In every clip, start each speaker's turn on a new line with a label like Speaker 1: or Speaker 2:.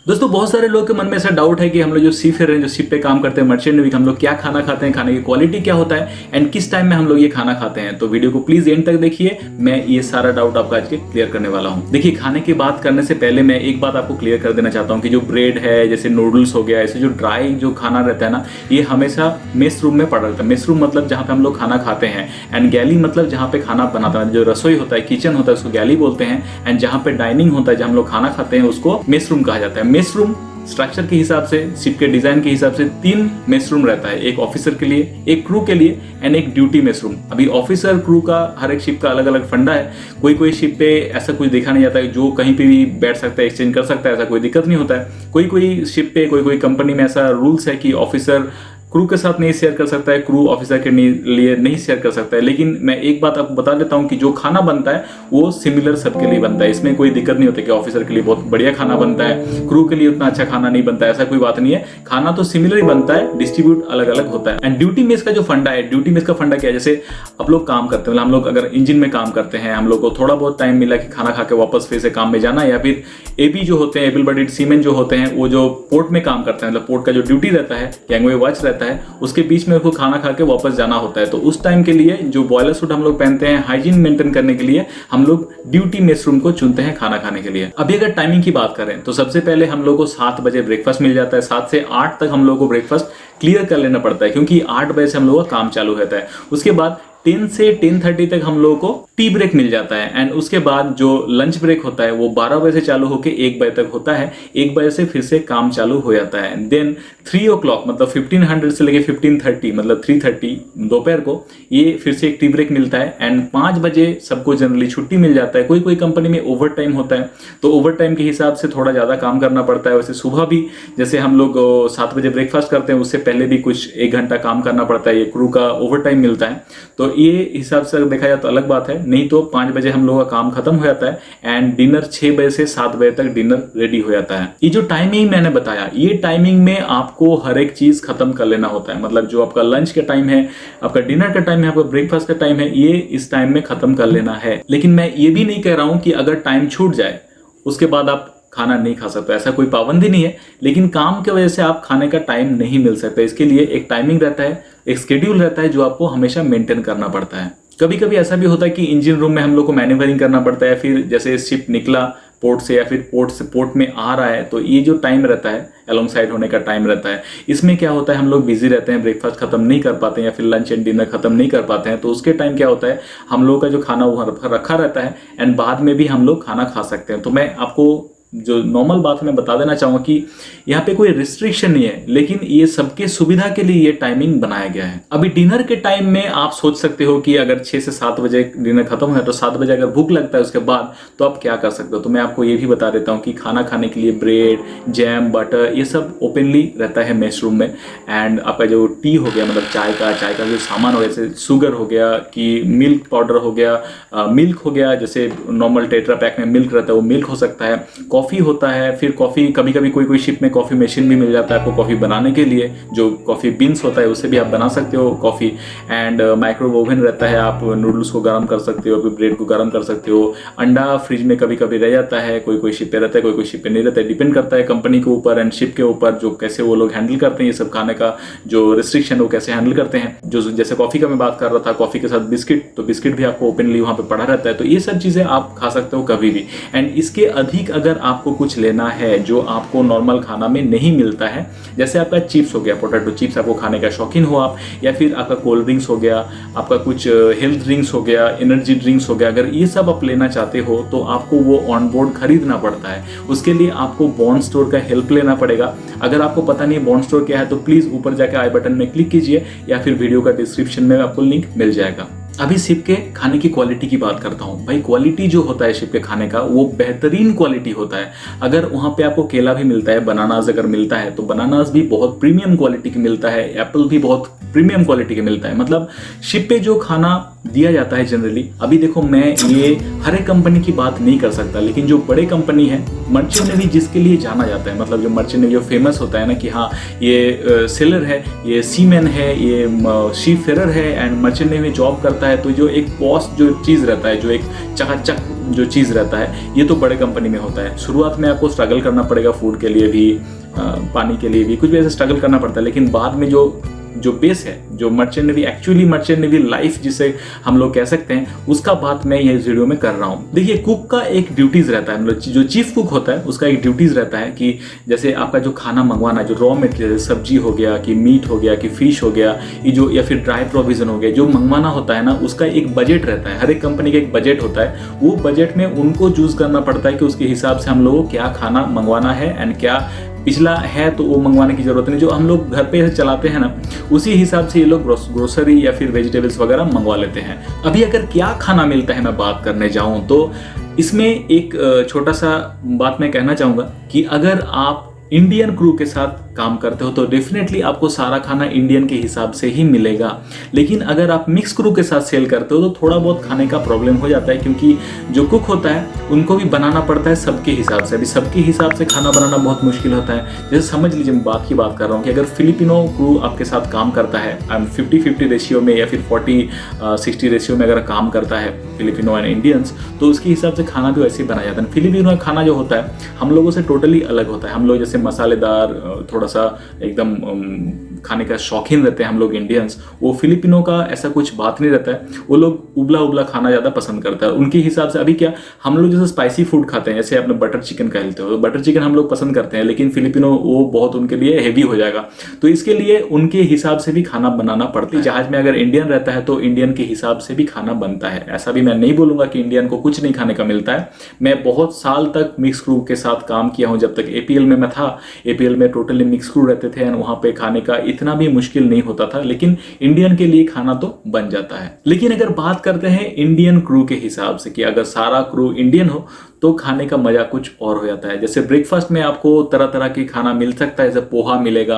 Speaker 1: दोस्तों बहुत सारे लोगों के मन में ऐसा डाउट है कि हम लोग जो सी फेयर हैं, जो शिप पे काम करते हैं, मर्चेंट नेवी, हम लोग क्या खाना खाते हैं, खाने की क्वालिटी क्या होता है एंड किस टाइम में हम लोग ये खाना खाते हैं। तो वीडियो को प्लीज एंड तक देखिए, मैं ये सारा डाउट आपका आज के क्लियर करने वाला हूँ। देखिए, खाने की बात करने से पहले मैं एक बात आपको क्लियर कर देना चाहता हूँ कि जो ब्रेड है, जैसे नूडल्स हो गया, ऐसे जो ड्राई जो खाना रहता है ना, ये हमेशा मेस रूम में पड़ा रहता है। मेस रूम मतलब जहाँ पे हम लोग खाना खाते हैं, एंड गैली मतलब जहाँ पे खाना बनाता है, जो रसोई होता है, किचन होता है, उसको गैली बोलते हैं। एंड जहाँ पे डाइनिंग होता है, जहाँ हम लोग खाना खाते हैं, उसको मेस रूम कहा जाता है। मेस रूम स्ट्रक्चर के हिसाब से, शिप के डिजाइन के हिसाब से 3 मेस रूम रहता है, एक ऑफिसर के लिए, एक क्रू के लिए एंड एक ड्यूटी मेस रूम। अभी ऑफिसर क्रू का हर एक शिप का अलग अलग फंडा है। कोई कोई शिप पे ऐसा कुछ देखा नहीं जाता है, जो कहीं पे भी बैठ सकता है, एक्सचेंज कर सकता है, ऐसा कोई दिक्कत नहीं होता है। कोई कोई शिप पे, कोई कोई कंपनी में ऐसा रूल्स है कि ऑफिसर क्रू के साथ नहीं शेयर कर सकता है, क्रू ऑफिसर के लिए नहीं शेयर कर सकता है। लेकिन मैं एक बात आपको बता देता हूं कि जो खाना बनता है वो सिमिलर सबके लिए बनता है। इसमें कोई दिक्कत नहीं होती कि ऑफिसर के लिए बहुत बढ़िया खाना बनता है, क्रू के लिए उतना अच्छा खाना नहीं बनता है, ऐसा कोई बात नहीं है। खाना तो सिमिलर ही बनता है, डिस्ट्रीब्यूट अलग अलग होता है। एंड ड्यूटी मेस का जो फंडा है, ड्यूटी मेस का फंडा क्या है, जैसे आप लोग काम करते हैं, हम लोग अगर इंजन में काम करते हैं, हम लोग को थोड़ा बहुत टाइम मिला कि खाना खा के वापस फिर से काम में जाना, या फिर एबी जो होते हैं, एबल बॉडीड सीमेन जो होते हैं, वो जो पोर्ट में काम करते हैं, मतलब पोर्ट का जो ड्यूटी रहता है, गैंगवे वॉच रहता है, उसके बीच में को खाना खा के वापस जाना होता है। तो उस टाइम के लिए जो बॉयलर सूट हम लोग पहनते हैं, हाइजीन मेंटेन करने के लिए हम लोग ड्यूटी मेस रूम को चुनते हैं खाना खाने के लिए। अभी अगर टाइमिंग की बात करें तो सबसे पहले हम लोग को 7 बजे ब्रेकफास्ट मिल जाता है। 7 से 8 तक हम लोग को ब्रेकफास्ट क्लियर कर लेना पड़ता है, क्योंकि 8 बजे से हम लोग का काम चालू होता है। उसके बाद 10 से 10:30 तक हम लोगों को टी ब्रेक मिल जाता है। एंड उसके बाद जो लंच ब्रेक होता है वो 12 बजे से चालू होकर 1 बजे तक होता है। 1 बजे से फिर से काम चालू हो जाता है। देन 3 o'clock मतलब 1500 से लेके 15:30 मतलब 3:30 दोपहर को ये फिर से एक टी ब्रेक मिलता है। एंड 5 बजे सबको जनरली छुट्टी मिल जाता है। कोई कोई कंपनी में ओवर टाइम होता है, तो ओवर टाइम के हिसाब से थोड़ा ज़्यादा काम करना पड़ता है। वैसे सुबह भी जैसे हम लोग 7 बजे ब्रेकफास्ट करते हैं, उससे पहले भी कुछ 1 घंटा काम करना पड़ता है, ये क्रू का ओवर टाइम मिलता है। तो ये हिसाब से अगर देखा जाए तो अलग बात है, नहीं तो 5 बजे हम लोगों का काम खत्म हो जाता है एंड डिनर 6 बजे से 7 बजे तक डिनर रेडी हो जाता है। ये जो टाइमिंग मैंने बताया, ये टाइमिंग में आपको हर एक चीज खत्म कर लेना होता है। मतलब जो आपका लंच का टाइम है, आपका डिनर का टाइम है, आपका ब्रेकफास्ट का टाइम है, ये इस टाइम में खत्म कर लेना है। लेकिन मैं ये भी नहीं कह रहा हूं कि अगर टाइम छूट जाए उसके बाद आप खाना नहीं खा सकते, ऐसा कोई पाबंदी नहीं है। लेकिन काम की वजह से आप खाने का टाइम नहीं मिल सकता। इसके लिए एक टाइमिंग रहता है, एक शेड्यूल रहता है, जो आपको हमेशा मेंटेन करना पड़ता है। कभी कभी ऐसा भी होता है कि इंजन रूम में हम लोग को मैन्यूवरिंग करना पड़ता है, फिर जैसे शिप निकला पोर्ट से या फिर पोर्ट से पोर्ट में आ रहा है, तो ये जो टाइम रहता है, अलोंग साइड होने का टाइम रहता है, इसमें क्या होता है, हम लोग बिजी रहते हैं, ब्रेकफास्ट खत्म नहीं कर पाते हैं या फिर लंच एंड डिनर खत्म नहीं कर पाते हैं। तो उसके टाइम क्या होता है, हम लोग का जो खाना वहाँ रखा रहता है एंड बाद में भी हम लोग खाना खा सकते हैं। तो मैं आपको जो नॉर्मल बात मैं बता देना चाहूँगा कि यहाँ पे कोई रिस्ट्रिक्शन नहीं है, लेकिन ये सबके सुविधा के लिए ये टाइमिंग बनाया गया है। अभी डिनर के टाइम में आप सोच सकते हो कि अगर 6 से 7 बजे डिनर खत्म हो तो 7 बजे अगर भूख लगता है उसके बाद, तो आप क्या कर सकते हो। तो मैं आपको ये भी बता देता हूँ कि खाना खाने के लिए ब्रेड, जैम, बटर, ये सब ओपनली रहता है मेस रूम में। एंड आपका जो टी हो गया, मतलब चाय का जो सामान हो गया, जैसे शुगर हो गया कि मिल्क पाउडर हो गया, मिल्क हो गया, जैसे नॉर्मल टेट्रा पैक में मिल्क रहता है वो मिल्क हो सकता है, कॉफ़ी होता है। फिर कॉफ़ी कभी कभी कोई शिप में कॉफ़ी मशीन भी मिल जाता है आपको कॉफ़ी बनाने के लिए, जो कॉफ़ी बीन्स होता है उससे भी आप बना सकते हो कॉफ़ी। एंड माइक्रोवेव ओवन रहता है, आप नूडल्स को गर्म कर सकते हो, फिर ब्रेड को गर्म कर सकते हो। अंडा फ्रिज में कभी कभी रह जाता है, कोई शिप पे रहता है, कोई शिप पे नहीं रहता है, डिपेंड करता है कंपनी के ऊपर एंड शिप के ऊपर, जो कैसे वो लोग हैंडल करते हैं ये सब खाने का जो रिस्ट्रिक्शन वो कैसे हैंडल करते हैं। जो जैसे कॉफ़ी का मैं बात कर रहा था, कॉफ़ी के साथ बिस्किट, तो बिस्किट भी आपको ओपनली वहाँ पे पड़ा रहता है। तो ये सब चीज़ें आप खा सकते हो कभी भी। एंड इसके अधिक अगर आपको कुछ लेना है जो आपको नॉर्मल खाना में नहीं मिलता है, जैसे आपका चिप्स हो गया, पोटैटो चिप्स आपको खाने का शौकीन हो आप, या फिर आपका कोल्ड ड्रिंक्स हो गया, आपका कुछ हेल्थ ड्रिंक्स हो गया, एनर्जी ड्रिंक्स हो गया, अगर ये सब आप लेना चाहते हो तो आपको वो ऑन बोर्ड खरीदना पड़ता है। उसके लिए आपको बॉन्ड स्टोर का हेल्प लेना पड़ेगा। अगर आपको पता नहीं बॉन्ड स्टोर क्या है तो प्लीज़ ऊपर जाकर आई बटन में क्लिक कीजिए या फिर वीडियो का डिस्क्रिप्शन में आपको लिंक मिल जाएगा। अभी शिप के खाने की क्वालिटी की बात करता हूँ। भाई क्वालिटी जो होता है शिप के खाने का वो बेहतरीन क्वालिटी होता है। अगर वहाँ पे आपको केला भी मिलता है, बनानास अगर मिलता है तो बनानास भी बहुत प्रीमियम क्वालिटी की मिलता है, एप्पल भी बहुत प्रीमियम क्वालिटी के मिलता है। मतलब शिप पे जो खाना दिया जाता है जनरली, अभी देखो मैं ये हर एक कंपनी की बात नहीं कर सकता, लेकिन जो बड़े कंपनी है, मर्चेंट नेवी जिसके लिए जाना जाता है, मतलब जो मर्चेंट नेवी जो फेमस होता है ना कि हाँ ये सेलर है, ये सीमैन है, ये सी फेरर है एंड मर्चेंट नेवी में जॉब करता है, तो जो एक पॉस्ट जो चीज़ रहता है, जो एक चकाचक जो चीज़ रहता है ये तो बड़े कंपनी में होता है। शुरुआत में आपको स्ट्रगल करना पड़ेगा, फूड के लिए भी, पानी के लिए भी, कुछ भी ऐसे स्ट्रगल करना पड़ता है, लेकिन बाद में जो बेस है, जो merchant navy, actually merchant navy life जिसे हम लोग कह सकते हैं, उसका बात मैं ये वीडियो में कर रहा हूँ। देखिए, कुक का एक ड्यूटीज रहता है, मतलब जो चीफ कुक होता है उसका एक ड्यूटीज रहता है कि जैसे आपका जो खाना मंगवाना, जो रॉ मटेरियल, सब्जी हो गया, कि मीट हो गया, कि फिश हो गया, ये जो या फिर ड्राई प्रोविजन हो गया, जो मंगवाना होता है ना, उसका एक बजट रहता है। हर एक कंपनी का एक बजट होता है। वो बजट में उनको चूज करना पड़ता है कि उसके हिसाब से हम लोगों को क्या खाना मंगवाना है, एंड क्या पिछला है तो वो मंगवाने की जरूरत नहीं, जो हम लोग घर पे चलाते हैं ना, उसी हिसाब से ये लोग ग्रोसरी या फिर वेजिटेबल्स वगैरह मंगवा लेते हैं। अभी अगर क्या खाना मिलता है मैं बात करने जाऊं तो इसमें एक छोटा सा बात मैं कहना चाहूँगा कि अगर आप इंडियन क्रू के साथ काम करते हो तो डेफिनेटली आपको सारा खाना इंडियन के हिसाब से ही मिलेगा। लेकिन अगर आप मिक्स क्रू के साथ सेल करते हो तो थोड़ा बहुत खाने का प्रॉब्लम हो जाता है, क्योंकि जो कुक होता है उनको भी बनाना पड़ता है सबके हिसाब से। अभी सबके हिसाब से खाना बनाना बहुत मुश्किल होता है। जैसे समझ लीजिए, मैं बात कर रहा हूँ कि अगर फिलिपिनो क्रू आपके साथ काम करता है 50-50 रेशियो में या फिर 40-60 रेशियो में अगर काम करता है फिलिपिनो एंड इंडियंस, तो उसके हिसाब से खाना भी वैसे ही बनाया जाता है। फिलिपिनो खाना जो होता है हम लोगों से टोटली अलग होता है। हम लोग जैसे मसालेदार, थोड़ा सा एकदम खाने का शौकीन रहते हैं हम लोग इंडियंस। वो फिलिपिनो का ऐसा कुछ बात नहीं रहता है। वो लोग उबला उबला खाना ज़्यादा पसंद करता है उनके हिसाब से। अभी क्या हम लोग जैसे स्पाइसी फूड खाते हैं, जैसे आपने बटर चिकन कहते हो, तो बटर चिकन हम लोग पसंद करते हैं, लेकिन फिलिपिनो वो बहुत उनके लिए हेवी हो जाएगा, तो इसके लिए उनके हिसाब से भी खाना बनाना पड़ता है। जहाज में अगर इंडियन रहता है तो इंडियन के हिसाब से भी खाना बनता है। ऐसा भी मैं नहीं बोलूँगा कि इंडियन को कुछ नहीं खाने का मिलता है। मैं बहुत साल तक मिक्स क्रू के साथ काम किया हूँ। जब तक एपीएल में मैं था, एपीएल में टोटली मिक्स क्रू रहते थे, एंड वहाँ पे खाने का इतना भी मुश्किल नहीं होता था, लेकिन इंडियन के लिए खाना तो बन जाता है। लेकिन अगर बात करते हैं इंडियन क्रू के हिसाब से कि अगर सारा क्रू इंडियन हो तो खाने का मजा कुछ और हो जाता है। जैसे ब्रेकफास्ट में आपको तरह तरह की खाना मिल सकता है, जैसे पोहा मिलेगा,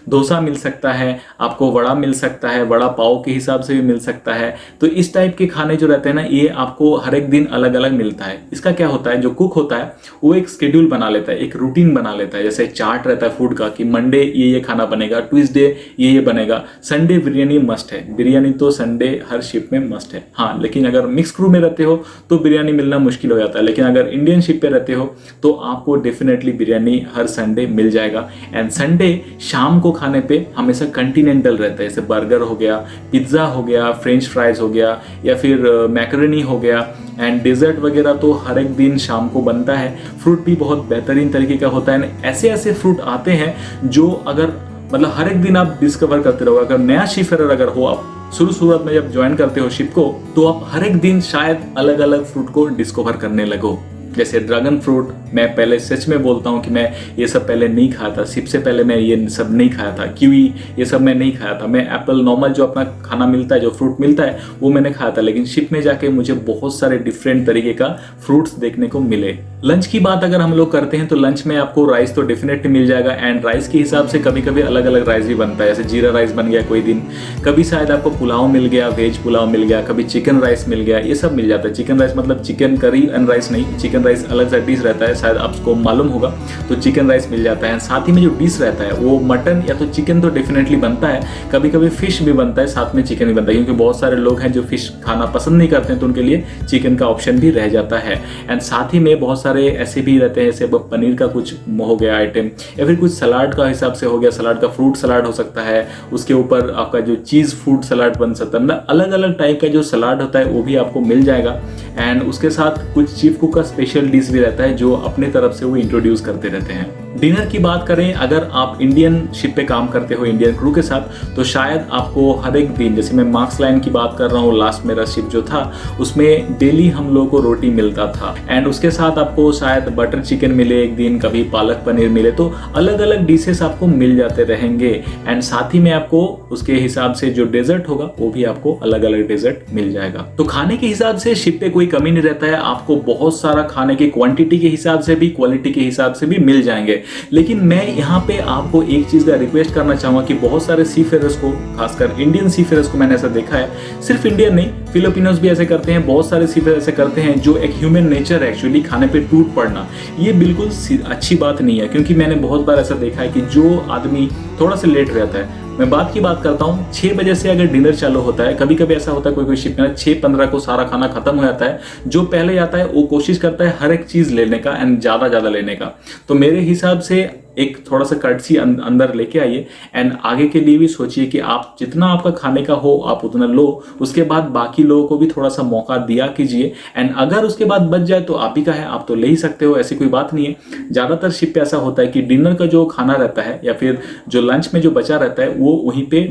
Speaker 1: डोसा मिल सकता है, आपको वड़ा मिल सकता है, वड़ा पाव के हिसाब से भी मिल सकता है। तो इस टाइप के खाने जो रहते हैं ना, ये आपको हर एक दिन अलग अलग मिलता है। इसका क्या होता है, जो कुक होता है वो एक शेड्यूल बना लेता है, एक रूटीन बना लेता है। जैसे चार्ट रहता है फूड का कि मंडे ये खाना बनेगा, ट्यूसडे ये बनेगा, संडे बिरयानी मस्ट है। बिरयानी तो संडे हर शिप में मस्ट है। हाँ, लेकिन अगर मिक्स क्रू में रहते हो तो बिरयानी मिलना मुश्किल हो जाता है, लेकिन अगर इंडियन शिप पे रहते हो तो आपको डेफिनेटली बिरयानी हर संडे मिल जाएगा। एंड संडे शाम को खाने पे हमेशा कंटिनेंटल रहता है, जैसे बर्गर हो गया, पिज्ज़ा हो गया, फ्रेंच फ्राइज हो गया, या फिर मैकरोनी हो गया, एंड डेजर्ट वगैरह तो हर एक दिन शाम को बनता है। फ्रूट भी बहुत बेहतरीन तरीके का होता है। ऐसे ऐसे फ्रूट आते हैं जो अगर मतलब हर एक दिन आप डिस्कवर करते रहोगे। अगर नया शिपफेरर अगर हो, आप शुरुआत में जब ज्वाइन करते हो शिप को, तो आप हर एक दिन शायद अलग अलग फ्रूट को डिस्कवर करने लगो। जैसे ड्रैगन फ्रूट, मैं पहले सच में बोलता हूँ कि मैं ये सब पहले नहीं खाया था। शिप से पहले मैं ये सब नहीं खाया था। कीवी ये सब मैं नहीं खाया था। मैं एप्पल नॉर्मल जो अपना खाना मिलता है, जो फ्रूट मिलता है, वो मैंने खाया था। लेकिन शिप में जाके मुझे बहुत सारे डिफरेंट तरीके का फ्रूट्स देखने को मिले। लंच की बात अगर हम लोग करते हैं तो लंच में आपको राइस तो डेफिनेटली मिल जाएगा। एंड राइस के हिसाब से कभी कभी अलग अलग राइस भी बनता है। जैसे जीरा राइस बन गया कोई दिन, कभी शायद आपको पुलाव मिल गया, वेज पुलाव मिल गया, कभी चिकन राइस मिल गया, ये सब मिल जाता है। चिकन राइस मतलब चिकन करी एंड राइस नहीं, चिकन राइस अलग सा डिश रहता है, शायद आपको मालूम होगा। तो चिकन राइस मिल जाता है। साथ ही में जो डिश रहता है वो मटन या तो चिकन तो डेफिनेटली बनता है, कभी कभी फिश भी बनता है, साथ में चिकन भी बनता है, क्योंकि बहुत सारे लोग हैं जो फिश खाना पसंद नहीं करते हैं, तो उनके लिए चिकन का ऑप्शन भी रह जाता है। एंड साथ ही में बहुत सारे ऐसे भी रहते हैं, जैसे पनीर का कुछ हो गया आइटम, या फिर कुछ सलाद का हिसाब से हो गया। सलाद का फ्रूट सलाद हो सकता है, उसके ऊपर आपका जो चीज़ फूड सलाद बन सकता है। मतलब अलग अलग टाइप का जो सलाद होता है वो भी आपको मिल जाएगा। एंड उसके साथ कुछ चीफ कुक का स्पेशल डिश भी रहता है जो अपने तरफ से वो इंट्रोड्यूस करते रहते हैं। डिनर की बात करें, अगर आप इंडियन शिप पे काम करते हो इंडियन क्रू के साथ, तो शायद आपको हर एक दिन, जैसे मैं मार्क्स लाइन की बात कर रहा हूँ, लास्ट मेरा शिप जो था उसमें डेली हम लोगों को रोटी मिलता था। एंड उसके साथ आपको शायद बटर चिकन मिले एक दिन, कभी पालक पनीर मिले, तो अलग अलग डिशेस आपको मिल जाते रहेंगे। एंड साथ ही में आपको उसके हिसाब से जो डेजर्ट होगा वो भी आपको अलग अलग डेजर्ट मिल जाएगा। तो खाने के हिसाब से शिप पे कोई कमी नहीं रहता है। आपको बहुत सारा खाने की क्वांटिटी के हिसाब से भी, क्वालिटी के हिसाब से भी मिल जाएंगे। लेकिन मैं यहाँ पे आपको एक चीज़ का रिक्वेस्ट करना चाहूँगा कि बहुत सारे सी फेयरर्स को, खासकर इंडियन सी फेयरर्स को मैंने ऐसा देखा है, सिर्फ इंडियन नहीं फिलिपिनोज भी ऐसे करते हैं, बहुत सारे सी फेयरर ऐसे करते हैं, जो एक ह्यूमन नेचर है एक्चुअली खाने पे टूट पड़ना। ये बिल्कुल अच्छी बात नहीं है, क्योंकि मैंने बहुत बार ऐसा देखा है कि जो आदमी थोड़ा सा लेट रहता है, मैं बात की बात करता हूँ 6 बजे से अगर डिनर चालू होता है, कभी कभी ऐसा होता है कोई शिप में 6:15 को सारा खाना खत्म हो जाता है, जो पहले आता है वो कोशिश करता है हर एक चीज लेने का एंड ज्यादा लेने का। तो मेरे हिसाब से एक थोड़ा सा कर्टसी अंदर लेके आइए एंड आगे के लिए भी सोचिए कि आप जितना आपका खाने का हो आप उतना लो, उसके बाद बाकी लोगों को भी थोड़ा सा मौका दिया कीजिए एंड अगर उसके बाद बच जाए तो आप ही का है, आप तो ले ही सकते हो, ऐसी कोई बात नहीं है। ज्यादातर शिप पे ऐसा होता है कि डिनर का जो खाना रहता है या फिर जो लंच में जो बचा रहता है वो वहीं पे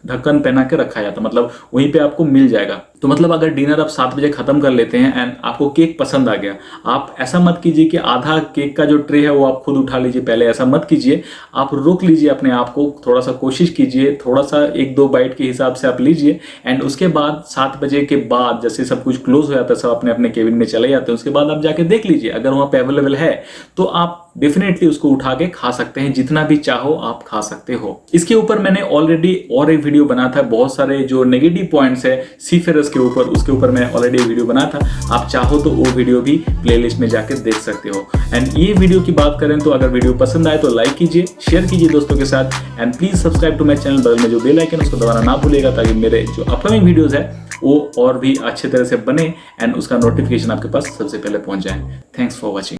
Speaker 1: ढक्कन पहना के रखा जाता है, मतलब वहीं पे आपको मिल जाएगा। तो मतलब अगर डिनर आप 7 बजे खत्म कर लेते हैं एंड आपको केक पसंद आ गया, आप ऐसा मत कीजिए कि आधा केक का जो ट्रे है वो आप खुद उठा लीजिए, पहले ऐसा मत कीजिए। आप रोक लीजिए अपने आप को, थोड़ा सा कोशिश कीजिए, थोड़ा सा 1-2 बाइट के हिसाब से आप लीजिए एंड उसके बाद 7 बजे के बाद जैसे सब कुछ क्लोज हो जाता है, सब अपने अपने केबिन में चले जाते हैं, उसके बाद आप जाके देख लीजिए, अगर वहाँ पे अवेलेबल है तो आप डेफिनेटली उसको उठा के खा सकते हैं, जितना भी चाहो आप खा सकते हो। इसके ऊपर मैंने ऑलरेडी और एक वीडियो बना था, बहुत सारे जो नेगेटिव पॉइंट्स है सी फेयरर्स के ऊपर, उसके ऊपर मैं ऑलरेडी वीडियो बना था, आप चाहो तो वो वीडियो भी प्लेलिस्ट में जाके देख सकते हो। एंड ये वीडियो की बात करें तो अगर वीडियो पसंद आए तो लाइक कीजिए, शेयर कीजिए दोस्तों के साथ and please subscribe to my channel, बगल में जो बेल आइकन उसको दबाना ना भूलिएगा, ताकि मेरे जो अपकमिंग वीडियोस है वो और भी अच्छे तरह से बने एंड उसका नोटिफिकेशन आपके पास सबसे पहले पहुंच जाए। Thanks for watching.